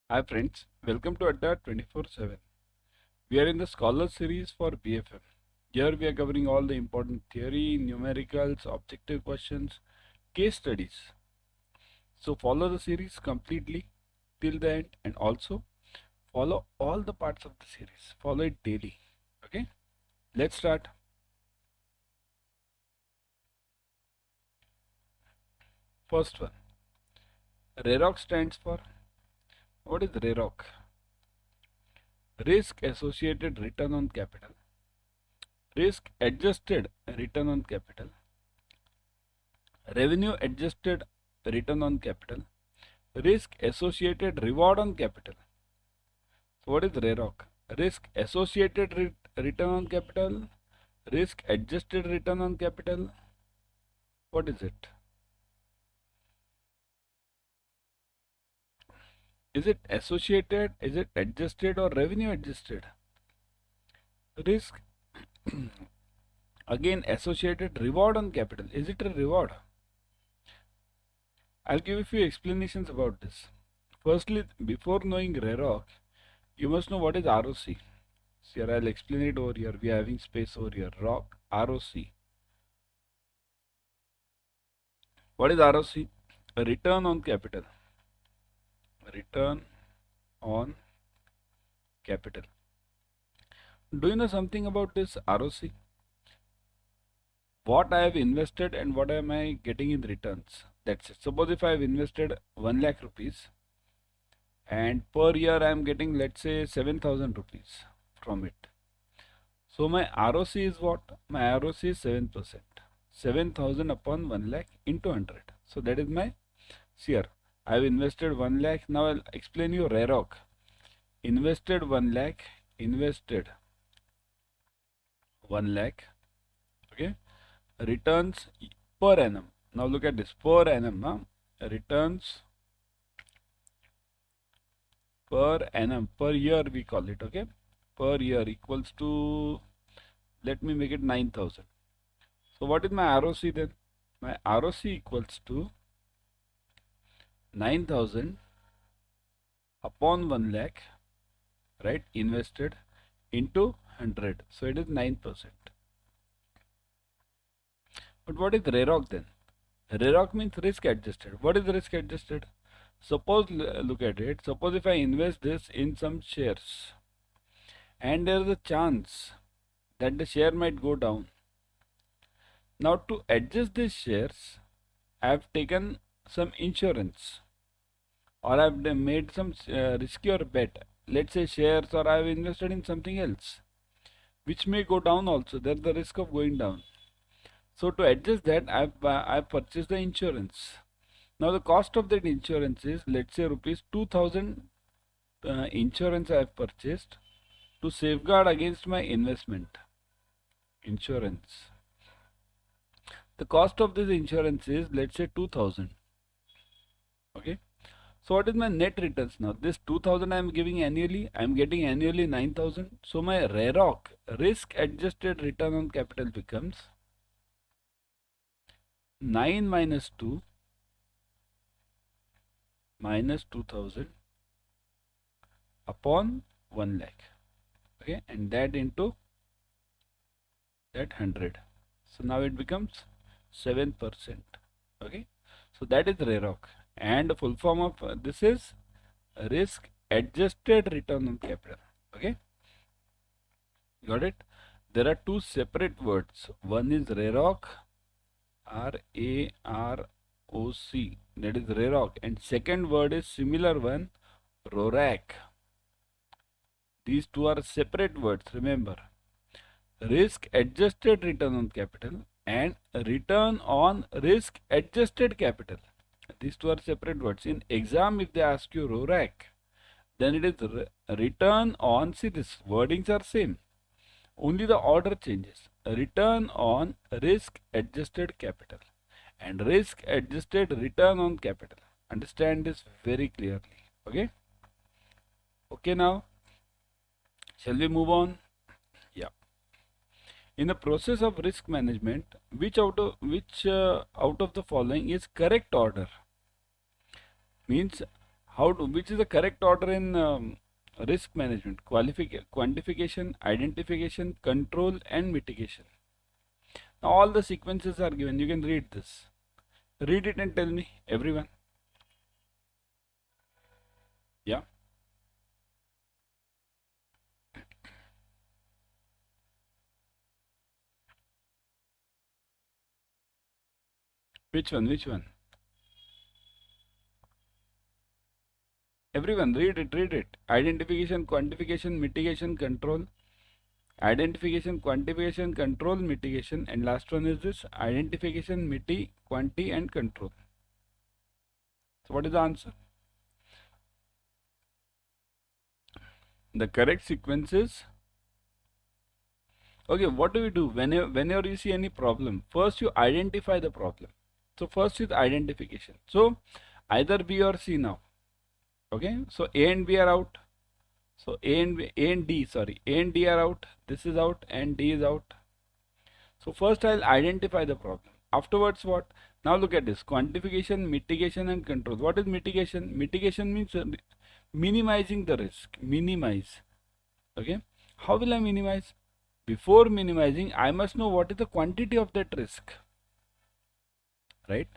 Hi friends, welcome to Adda 24/7. We are in the Scholar series for BFM. Here we are covering all the important theory, numericals, objective questions, case studies. So follow the series completely till the end and also follow all the parts of the series. Follow it daily. Okay, let's start. First one, RAROC stands for, what is RAROC? Risk Associated Return on Capital. Risk Adjusted Return on Capital. Revenue Adjusted Return on Capital. Risk Associated Reward on Capital. So what is RAROC? Risk Associated Return on Capital. Risk Adjusted Return on Capital. What is it? Is it associated? Is it adjusted or revenue adjusted? Risk again associated reward on capital. Is it a reward? I'll give a few explanations about this. Firstly, before knowing RAROC, you must know what is ROC. Here I'll explain it over here. We are having space over here. ROC. What is ROC? A return on capital. Return on capital. Do you know something about this ROC? What I have invested and what am I getting in returns? That's it. Suppose if I have invested 1 lakh rupees and per year I am getting, let's say, 7,000 rupees from it. So my ROC is what? My ROC is 7%. 7,000 upon 1 lakh into 100. So that is my share. I have invested 1 lakh. Now I'll explain you RAROC. Invested 1 lakh. Invested 1 lakh. Okay. Returns per annum. Now look at this. Per annum. Returns per annum. Per year we call it. Okay. Per year equals to, let me make it 9,000. So what is my ROC then? My ROC equals to 9,000 upon 1 lakh, right, invested into 100. So it is 9%. But what is RAROC then? RAROC means risk adjusted. What is risk adjusted? Suppose, look at it. Suppose if I invest this in some shares and there is a chance that the share might go down. Now to adjust these shares, I have taken some insurance or I have made some riskier bet. Let's say shares, or I have invested in something else which may go down also. There's the risk of going down. So to adjust that, I've purchased the insurance. Now the cost of that insurance is, let's say, rupees 2,000 insurance I have purchased to safeguard against my investment. Insurance. The cost of this insurance is, let's say, 2,000. Okay. So what is my net returns now? This 2,000 I am giving annually. I am getting annually 9,000. So my RAROC, risk adjusted return on capital, becomes 9 minus 2 minus 2,000 upon 1 lakh. Okay, and that into that 100. So now it becomes 7%. Okay, so that is RAROC, and the full form of this is risk adjusted return on capital. Okay, got it? There are two separate words. One is RAROC, RAROC, that is RAROC, and second word is similar one, RORAC. These two are separate words, remember. Risk adjusted return on capital and return on risk adjusted capital. These two are separate words. In exam, if they ask you RORAC, then it is return on, see, these wordings are same. Only the order changes. Return on risk adjusted capital and risk adjusted return on capital. Understand this very clearly. Okay. Okay, now shall we move on? Yeah. In the process of risk management, which out of the following is correct order? Means which is the correct order in risk management? Quantification, identification, control, and mitigation. Now all the sequences are given. You can read this. Read it and tell me, everyone. Yeah. Which one? Which one? Everyone, read it, read it. Identification, quantification, mitigation, control. Identification, quantification, control, mitigation, and last one is this: identification, quanti, and control. So what is the answer? The correct sequence is, okay, what do we do whenever you see any problem? First you identify the problem. So first is identification. So either B or C now. Okay, so A and B are out. So A and D are out. This is out and D is out. So first I'll identify the problem. Afterwards what? Now look at this: quantification, mitigation, and control. What is mitigation? Mitigation means minimizing the risk. Minimize. Okay. How will I minimize? Before minimizing, I must know what is the quantity of that risk. Right?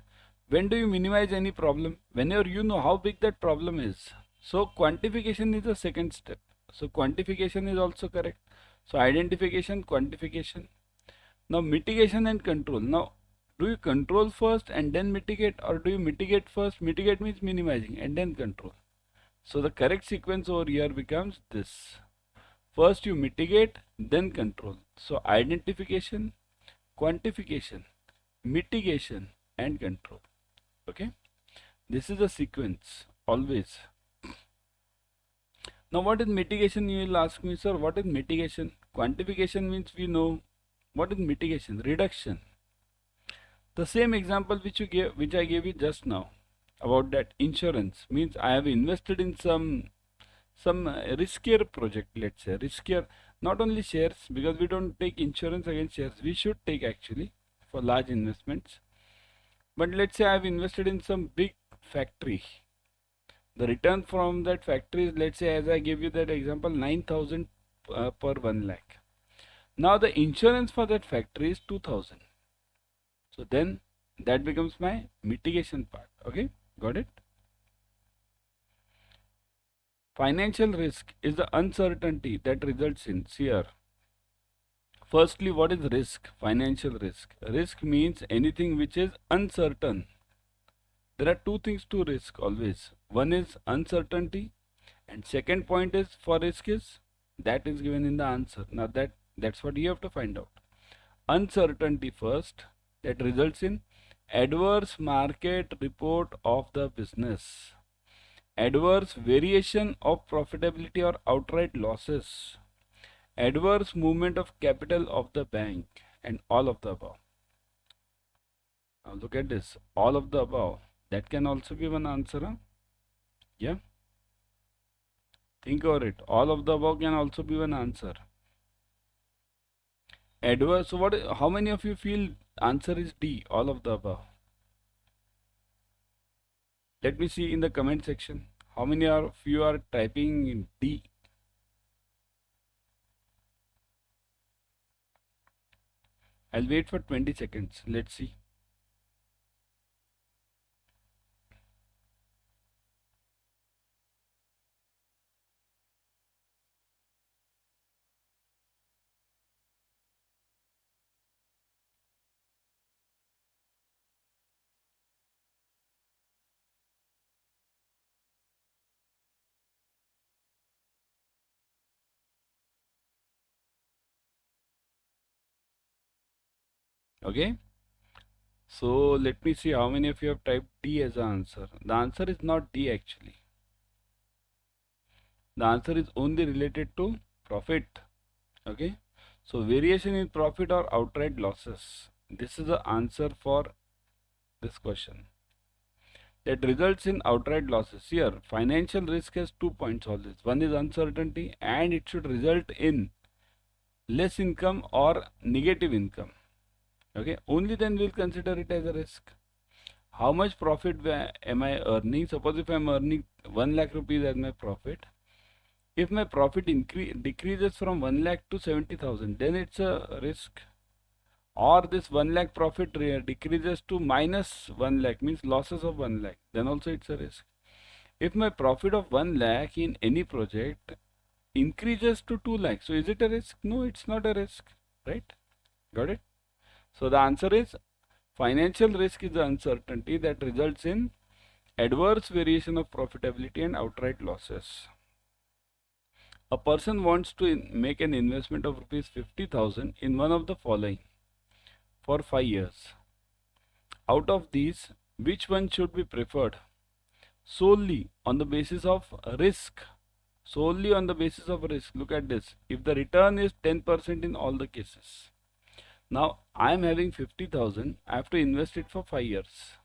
When do you minimize any problem? Whenever you know how big that problem is. So quantification is the second step. So quantification is also correct. So identification, quantification. Now mitigation and control. Now do you control first and then mitigate, or do you mitigate first? Mitigate means minimizing and then control. So the correct sequence over here becomes this. First you mitigate, then control. So identification, quantification, mitigation, and control. Okay, this is a sequence always. Now what is mitigation? You will ask me, sir, what is mitigation? Quantification means we know. What is mitigation? Reduction. The same example which I gave you just now about that insurance means I have invested in some riskier project. Let's say riskier, not only shares, because we don't take insurance against shares. We should take actually for large investments. But let's say I have invested in some big factory. The return from that factory is, let's say, as I gave you that example, 9,000 per 1 lakh. Now the insurance for that factory is 2,000. So then that becomes my mitigation part. Okay, got it? Financial risk is the uncertainty that results in, here. Firstly, what is risk? Financial risk. Risk means anything which is uncertain. There are two things to risk always. One is uncertainty, and second point is for risk is, that is given in the answer. Now that's what you have to find out. Uncertainty first, that results in adverse market report of the business, adverse variation of profitability or outright losses, adverse movement of capital of the bank, and all of the above. Now look at this, all of the above. That can also be one answer. Huh? Yeah. Think over it. All of the above can also be one answer. Adverse. So how many of you feel answer is D, all of the above? Let me see in the comment section. How many of you are typing in D? I'll wait for 20 seconds. Let's see. Okay. So let me see how many of you have typed D as an answer. The answer is not D actually. The answer is only related to profit. Okay. So variation in profit or outright losses. This is the answer for this question. That results in outright losses. Here, financial risk has 2 points always. One is uncertainty, and it should result in less income or negative income. Okay, only then we'll consider it as a risk. how much profit am I earning? Suppose if I'm earning 1 lakh rupees as my profit, if my profit decreases from 1 lakh to 70,000, then it's a risk. Or this 1 lakh profit decreases to minus 1 lakh, means losses of 1 lakh, then also it's a risk. If my profit of 1 lakh in any project increases to 2 lakhs, so is it a risk? No, it's not a risk, right? Got it? So the answer is financial risk is the uncertainty that results in adverse variation of profitability and outright losses. A person wants to make an investment of rupees 50,000 in one of the following for 5 years. Out of these, which one should be preferred? Solely on the basis of risk. Solely on the basis of risk. Look at this. If the return is 10% in all the cases. Now, I am having 50,000. I have to invest it for 5 years.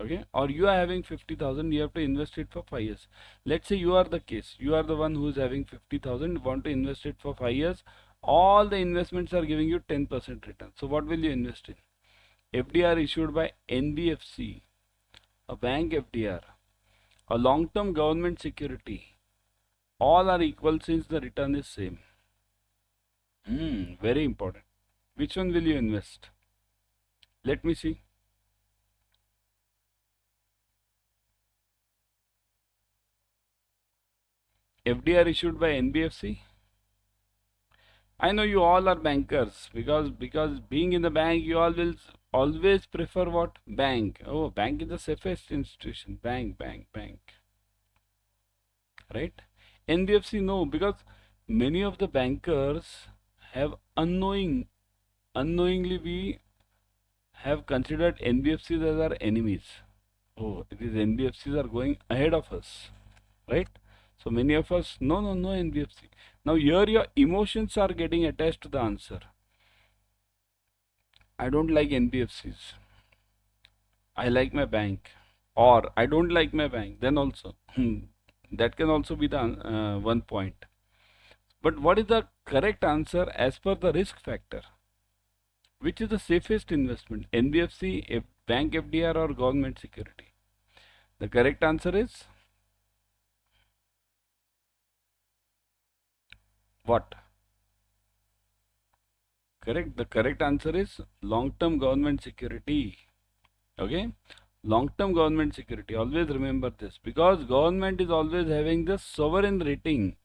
Okay? Or you are having 50,000. You have to invest it for 5 years. Let's say you are the case. You are the one who is having 50,000. Want to invest it for 5 years. All the investments are giving you 10% return. So what will you invest in? FDR issued by NBFC, a bank FDR, a long-term government security. All are equal since the return is same. Very important. Which one will you invest? Let me see. FDR issued by NBFC. I know you all are bankers because being in the bank, you all will always prefer what? Bank. Oh, bank is the safest institution. Bank. Right? NBFC, no, because many of the bankers have unknowingly we have considered NBFCs as our enemies. Oh, these NBFCs are going ahead of us, right? So many of us, no NBFC. Now here your emotions are getting attached to the answer. I don't like NBFCs. I like my bank. Or I don't like my bank. Then also, that can also be the one point. But what is the correct answer as per the risk factor? Which is the safest investment? NBFC, bank FDR or government security? The correct answer is what? Correct. The correct answer is long-term government security. Okay. Long-term government security. Always remember this, because government is always having the sovereign rating.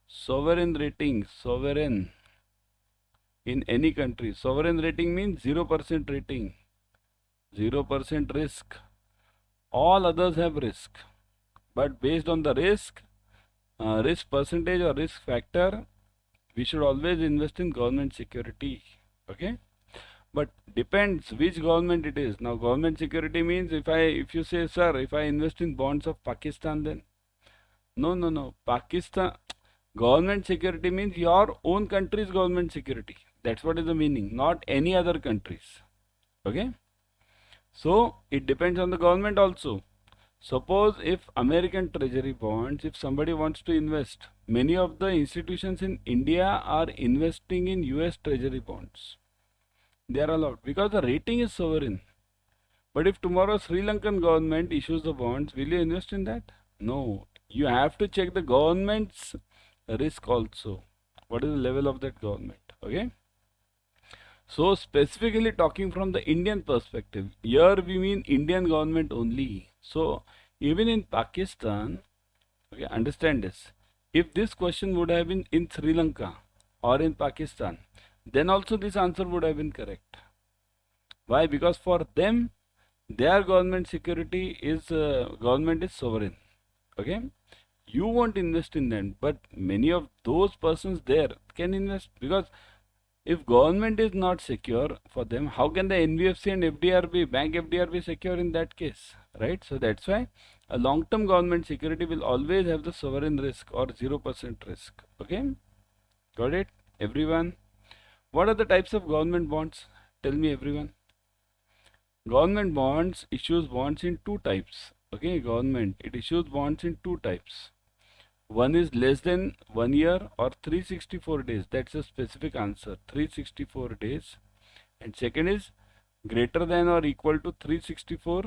Sovereign in any country. Sovereign rating means 0% rating. 0% risk. All others have risk. But based on the risk percentage or risk factor, we should always invest in government security. Okay? But depends which government it is. Now government security means if you say, sir, if I invest in bonds of Pakistan, then no. Pakistan government security means your own country's government security. That's what is the meaning, not any other countries. Okay? So it depends on the government also. Suppose if American treasury bonds, if somebody wants to invest, many of the institutions in India are investing in US treasury bonds. They are allowed because the rating is sovereign. But if tomorrow Sri Lankan government issues the bonds, will you invest in that? No. You have to check the government's risk also. What is the level of that government? Okay. So specifically talking from the Indian perspective, here we mean Indian government only. So even in Pakistan, okay, understand this. If this question would have been in Sri Lanka or in Pakistan, then also this answer would have been correct. Why? Because for them, their government security is government is sovereign. Okay, you won't invest in them, but many of those persons there can invest, because if government is not secure for them, how can the NBFC and FDR be, bank FDR be secure in that case, right? So that's why a long-term government security will always have the sovereign risk or 0% risk. Okay, got it, everyone? What are the types of government bonds? Tell me, everyone. Government bonds issues bonds in two types. Okay, government, it issues bonds in two types. One is less than 1 year or 364 days. That's a specific answer. 364 days. And second is greater than or equal to 364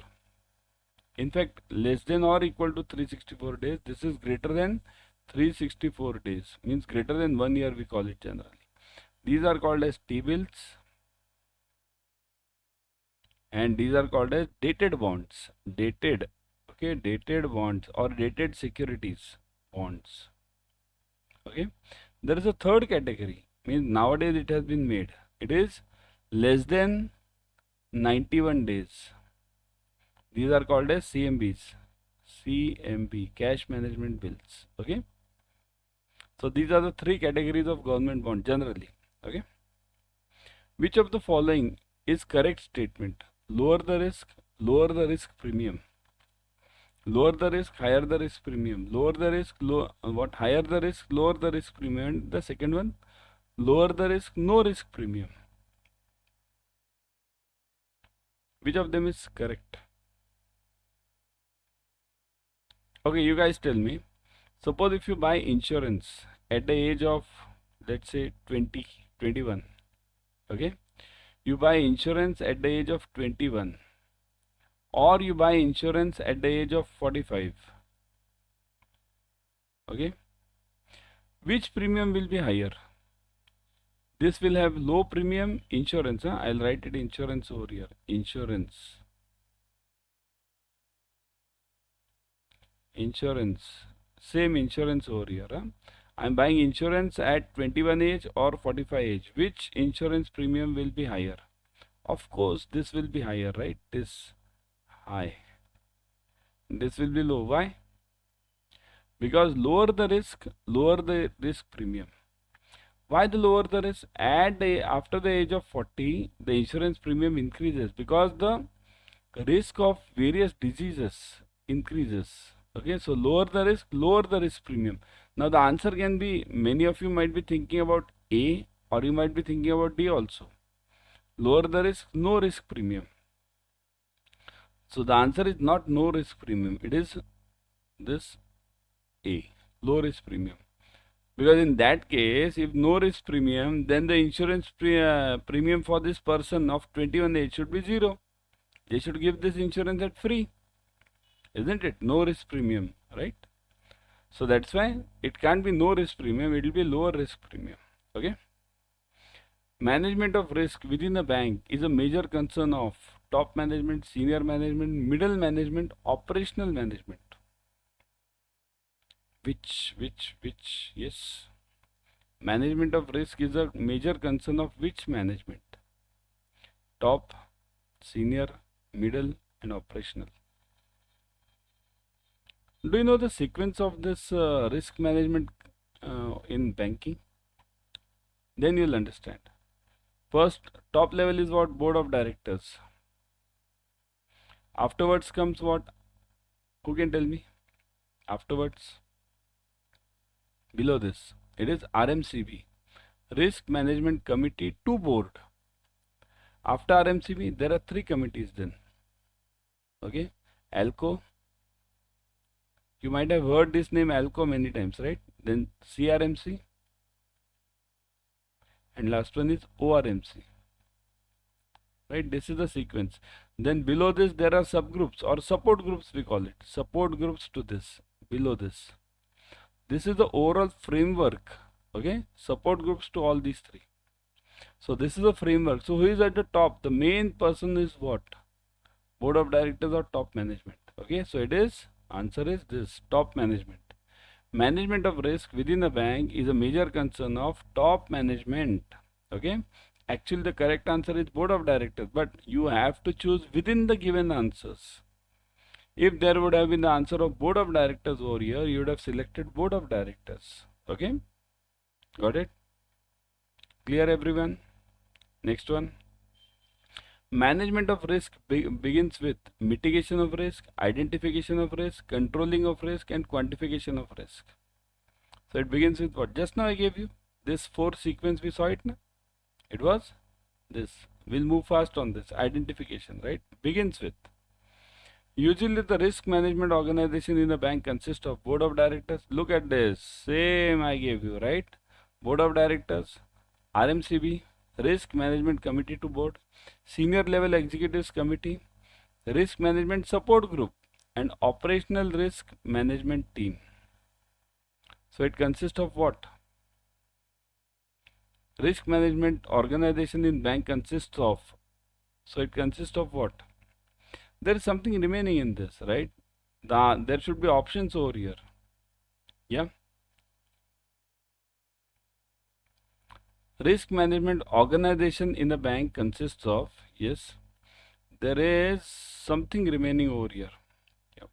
In fact, less than or equal to 364 days. This is greater than 364 days. Means greater than 1 year we call it generally. These are called as T-bills. And these are called as dated bonds. Dated. Okay, dated bonds or dated securities bonds. Okay. There is a third category. Means nowadays it has been made. It is less than 91 days. These are called as CMBs. CMB, cash management bills. Okay. So these are the three categories of government bond generally. Okay. Which of the following is correct statement? Lower the risk premium. Lower the risk, higher the risk premium. Lower the risk, higher the risk, lower the risk premium. And the second one, lower the risk, no risk premium. Which of them is correct? Okay, you guys tell me. Suppose if you buy insurance at the age of, let's say 20, 21. Okay. You buy insurance at the age of 21. Or you buy insurance at the age of 45. Okay. Which premium will be higher? This will have low premium insurance. I'll write it insurance over here. Insurance. Same insurance over here. I'm buying insurance at 21 age or 45 age. Which insurance premium will be higher? Of course, this will be higher, right? This high. This will be low. Why? Because lower the risk premium. Why the lower the risk? After the age of 40, the insurance premium increases because the risk of various diseases increases. Okay, so lower the risk premium. Now the answer can be, many of you might be thinking about A or you might be thinking about D also. Lower the risk, no risk premium. So the answer is not no risk premium, it is this A, low risk premium. Because in that case, if no risk premium, then the insurance premium for this person of 21 age should be 0. They should give this insurance at free. Isn't it? No risk premium, right? So that's why it can't be no risk premium, it will be lower risk premium. Okay. Management of risk within a bank is a major concern of top management, senior management, middle management, operational management. Which, yes. Management of risk is a major concern of which management? Top, senior, middle, and operational. Do you know the sequence of this risk management in banking? Then you'll understand. First, top level is what? Board of directors. Afterwards comes what? Who can tell me? Afterwards, below this, it is RMCB, Risk Management Committee to Board. After RMCB, there are 3 committees then. Okay, ALCO. You might have heard this name ALCO many times, right? Then CRMC. And last one is ORMC. Right, this is the sequence. Then below this there are subgroups or support groups we call it. Support groups to this, below this. This is the overall framework. Okay, support groups to all these 3. So this is the framework. So who is at the top? The main person is what? Board of directors or top management. Okay, so it is, answer is this, top management. Management of risk within a bank is a major concern of top management. Okay, actually the correct answer is board of directors, but you have to choose within the given answers. If there would have been the answer of board of directors over here, you would have selected board of directors. Okay, got it? Clear everyone? Next one. Management of risk begins with mitigation of risk, identification of risk, controlling of risk, and quantification of risk. So it begins with what? Just now I gave you this 4 sequence, we saw it now. It was this. We'll move fast on this. Identification, right? Begins with. Usually the risk management organization in a bank consists of board of directors. Look at this. Same I gave you, right? Board of directors, RMCB, Risk Management Committee to Board, Senior Level Executives Committee, Risk Management Support Group. and operational risk management team. So it consists of what? Risk management organization in bank consists of. So it consists of what? There is something remaining in this, right? There should be options over here. Yeah. Risk management organization in the bank consists of, yes, there is something remaining over here. Yep.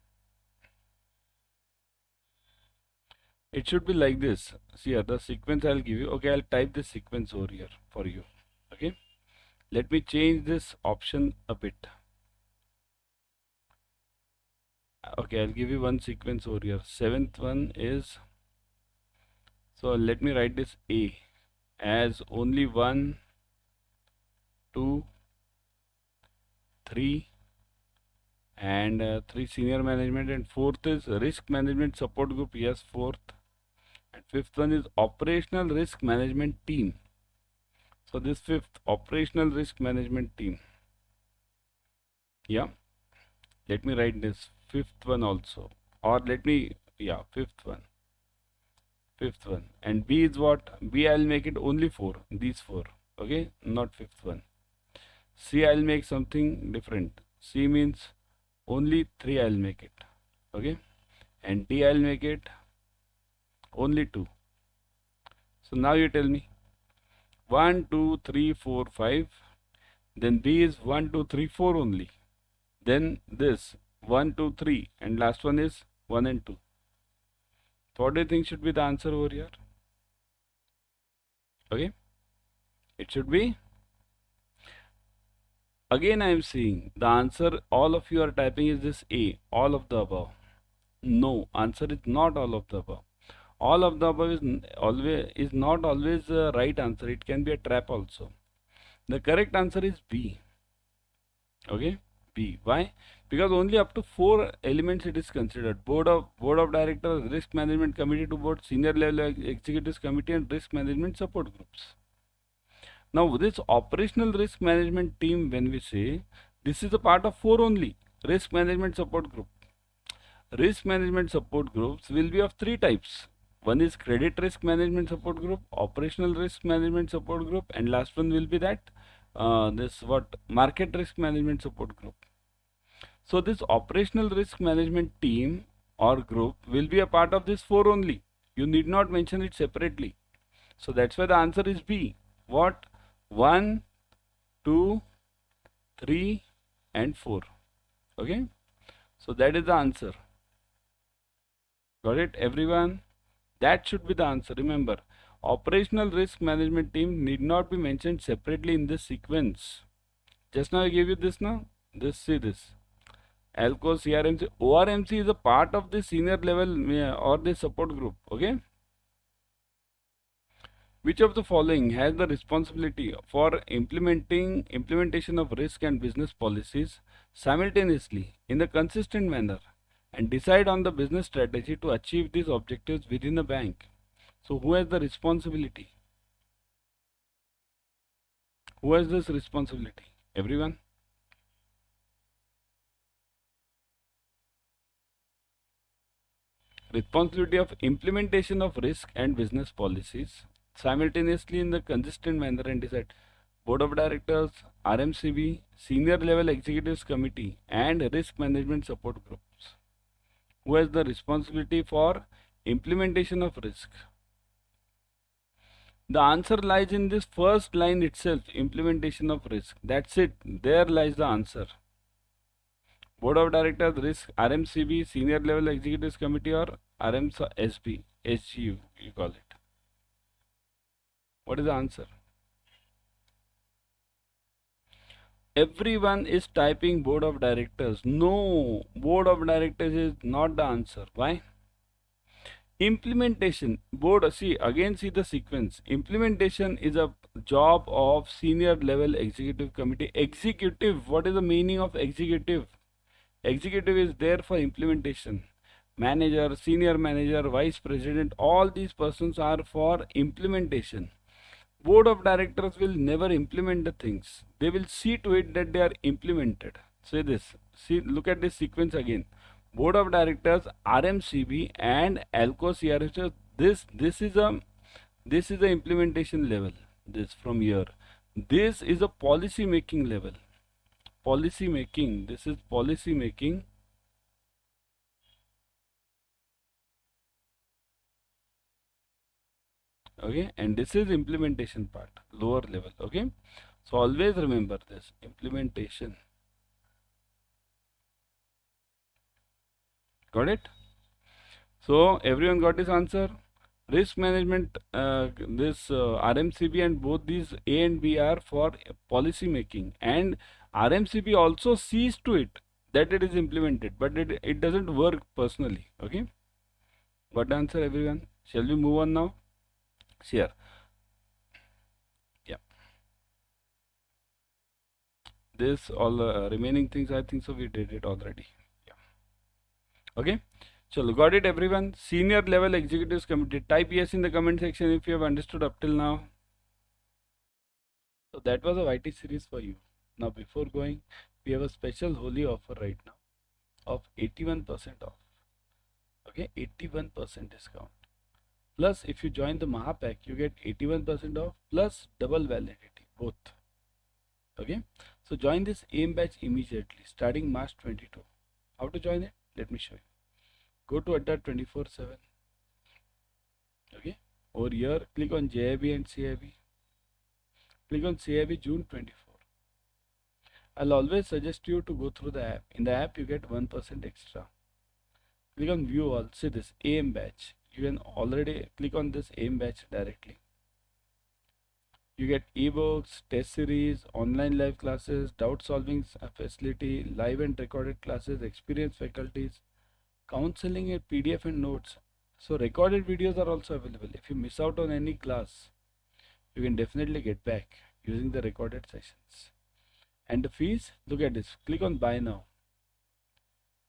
It should be like this. See here, the sequence I'll give you. Okay, I'll type this sequence over here for you. Okay. Let me change this option a bit. Okay, I'll give you one sequence over here. Seventh one is, so let me write this A as only 1, 2, 3 and 3 senior management, and fourth is risk management support group. Yes, fourth. And fifth one is operational risk management team. So this fifth, operational risk management team. Yeah, let me write this fifth one also, or let me, yeah, fifth one. And B is what? B I'll make it only 4, these 4. Okay, not fifth one. C I'll make something different. C means only 3 I'll make it. Okay, and D I'll make it only 2. So now you tell me 1, 2, 3, 4, 5. Then B is 1, 2, 3, 4 only. Then this 1, 2, 3, and last one is 1 and 2. So what do you think should be the answer over here? Okay, it should be, again I am seeing the answer all of you are typing is this A, all of the above. No, answer is not all of the above. All of the above is not always the right answer. It can be a trap also. The correct answer is B. Okay, B. Why? Because only up to 4 elements it is considered: board of directors, risk management committee to board, senior level executives committee, and risk management support groups. Now this operational risk management team, when we say, this is a part of 4 only. Risk management support group. Risk management support groups will be of 3 types. One is credit risk management support group, operational risk management support group, and last one will be that market risk management support group. So this operational risk management team or group will be a part of this 4 only. You need not mention it separately. So that's why the answer is B. What? 1, 2, 3 and 4. Okay. So that is the answer. Got it, everyone? That should be the answer. Remember, operational risk management team need not be mentioned separately in this sequence. Just now I gave you this now. See this. ALCO, CRMC, ORMC is a part of the senior level or the support group. Okay. Which of the following has the responsibility for implementation of risk and business policies simultaneously in a consistent manner and decide on the business strategy to achieve these objectives within the bank? So who has the responsibility? Who has this responsibility? Everyone? Responsibility of implementation of risk and business policies simultaneously in the consistent manner and decide. Board of Directors, RMCB, Senior Level Executives Committee and Risk Management Support Groups. Who has the responsibility for implementation of risk? The answer lies in this first line itself, implementation of risk. That's it. There lies the answer. Board of Directors, Risk, RMCB, Senior Level Executives Committee or RMSB, SGU, you call it. What is the answer? Everyone is typing Board of Directors. No, Board of Directors is not the answer. Why? Implementation, see the sequence. Implementation is a job of Senior Level Executive Committee. Executive, what is the meaning of executive? Executive is there for implementation. Manager, senior manager, vice president, all these persons are for implementation. Board of Directors will never implement the things. They will see to it that they are implemented. Say this. See, look at this sequence again. Board of Directors, RMCB and ALCO CRH. This is the implementation level. This from here. This is a policy making level. Policy making. This is policy making. Okay, and this is implementation part, lower level. Okay, so always remember this implementation. Got it? So everyone got his answer. Risk management, this RMCB and both these A and B are for policy making, and RMCB also sees to it that it is implemented, but it doesn't work personally. Okay, got the answer, everyone? Shall we move on now? Sure. Yeah. This all remaining things, I think so we did it already. Yeah. Okay. So got it, everyone? Senior level executives committee. Type yes in the comment section if you have understood up till now. So that was a YT series for you. Now before going, we have a special Holi offer right now of 81% off. Okay, 81% discount. Plus if you join the Mahapack, you get 81% off plus double validity, both. Okay, so join this AIM batch immediately starting March 22. How to join it? Let me show you. Go to Adda 24/7. Okay, over here click on JIB and CIB. Click on CIB June 24. I'll always suggest you to go through the app. In the app you get 1% extra. Click on view all. See this AIM batch. You can already click on this AIM batch directly. You get ebooks, test series, online live classes, doubt solving facility, live and recorded classes, experienced faculties, counseling and PDF and notes. So recorded videos are also available. If you miss out on any class, you can definitely get back using the recorded sessions. And the fees, look at this. Click on buy now.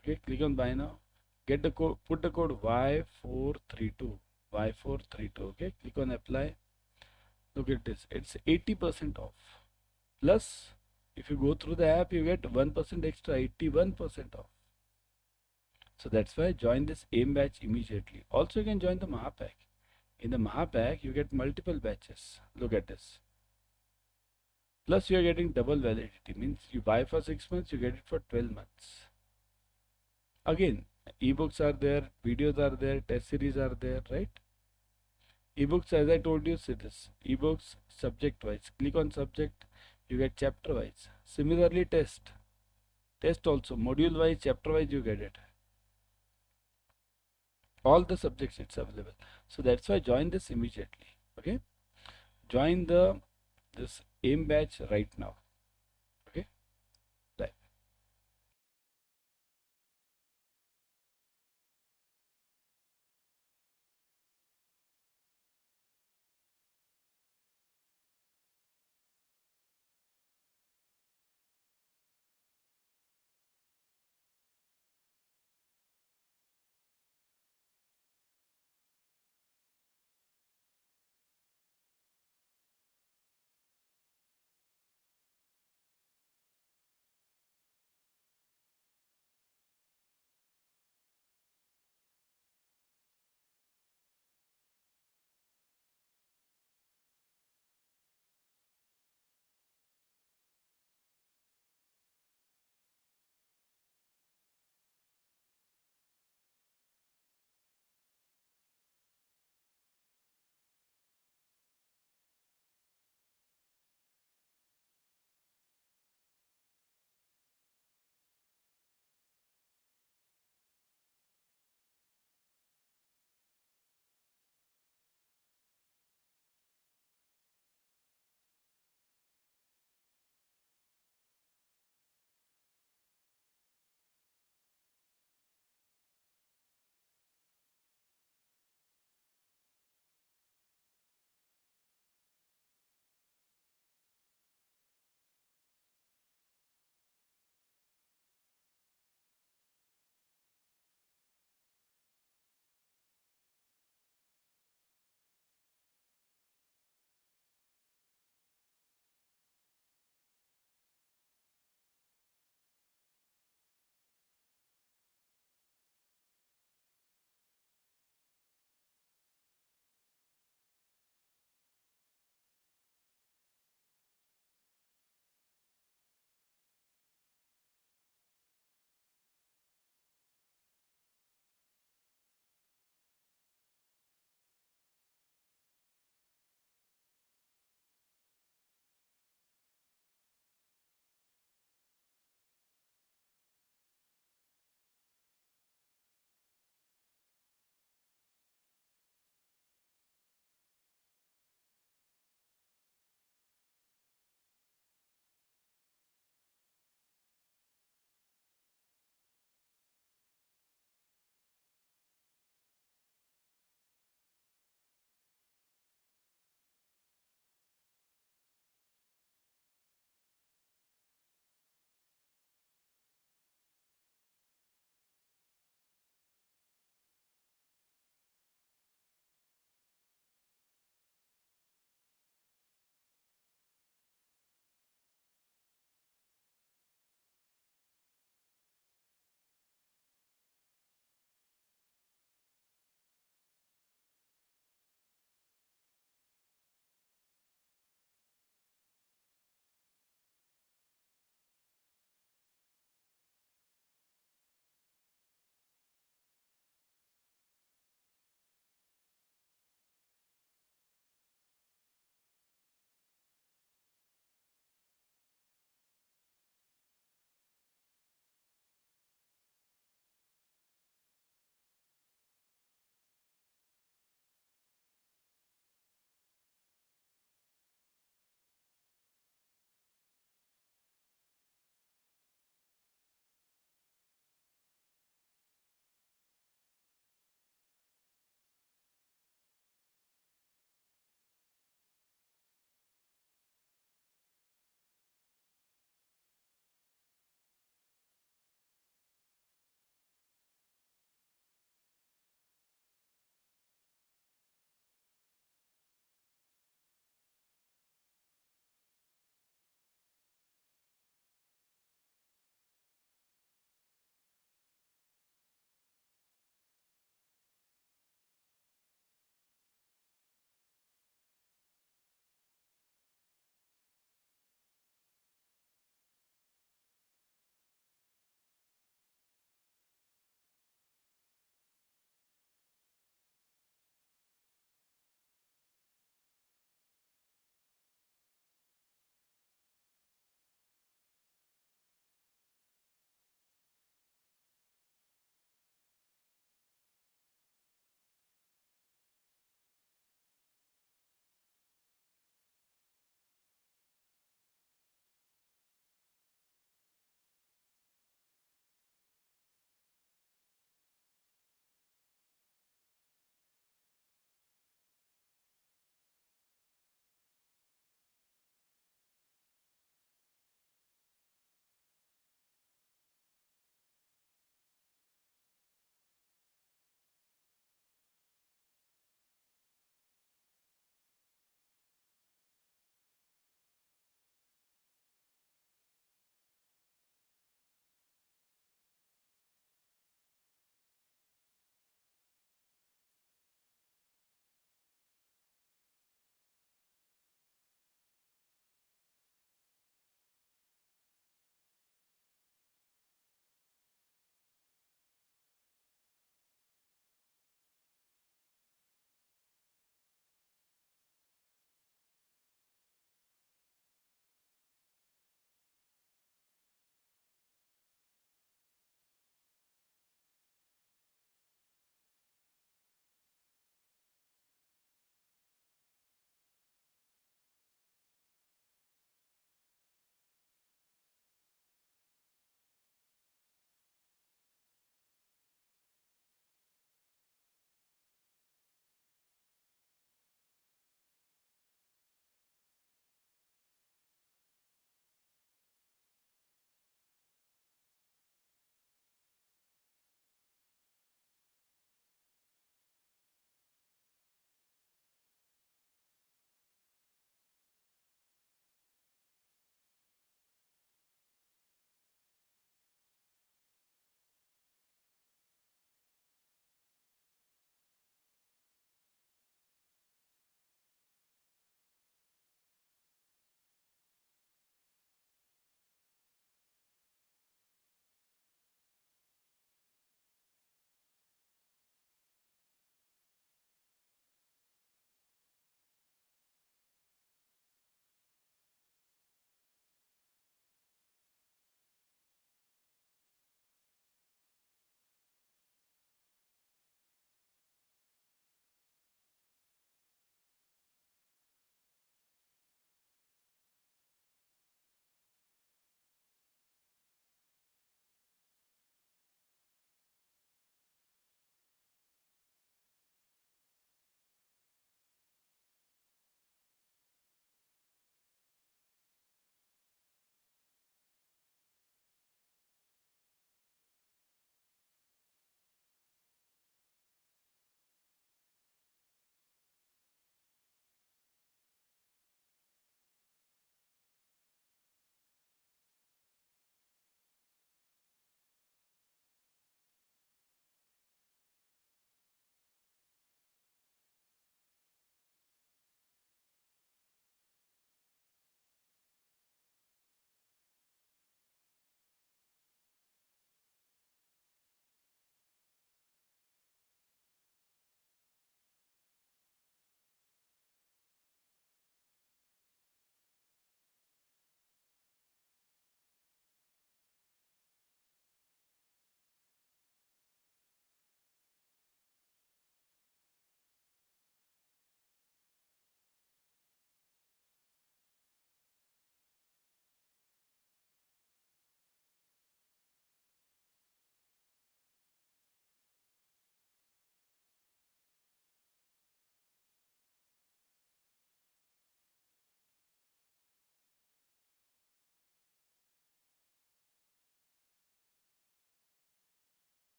Okay, click on buy now. Get the code, put the code Y432. Y432. Okay, click on apply. Look at this. It's 80% off. Plus, if you go through the app, you get 1% extra, 81% off. So that's why join this AIM batch immediately. Also, you can join the Mahapack. In the Mahapack, you get multiple batches. Look at this. Plus, you are getting double validity. Means you buy for 6 months, you get it for 12 months. Again, ebooks are there, videos are there, test series are there, right? Ebooks, as I told you, see this. Ebooks subject wise. Click on subject, you get chapter wise. Similarly, test. Test also, module wise, chapter wise, you get it. All the subjects it's available. So that's why join this immediately. Okay, join this AIM batch right now.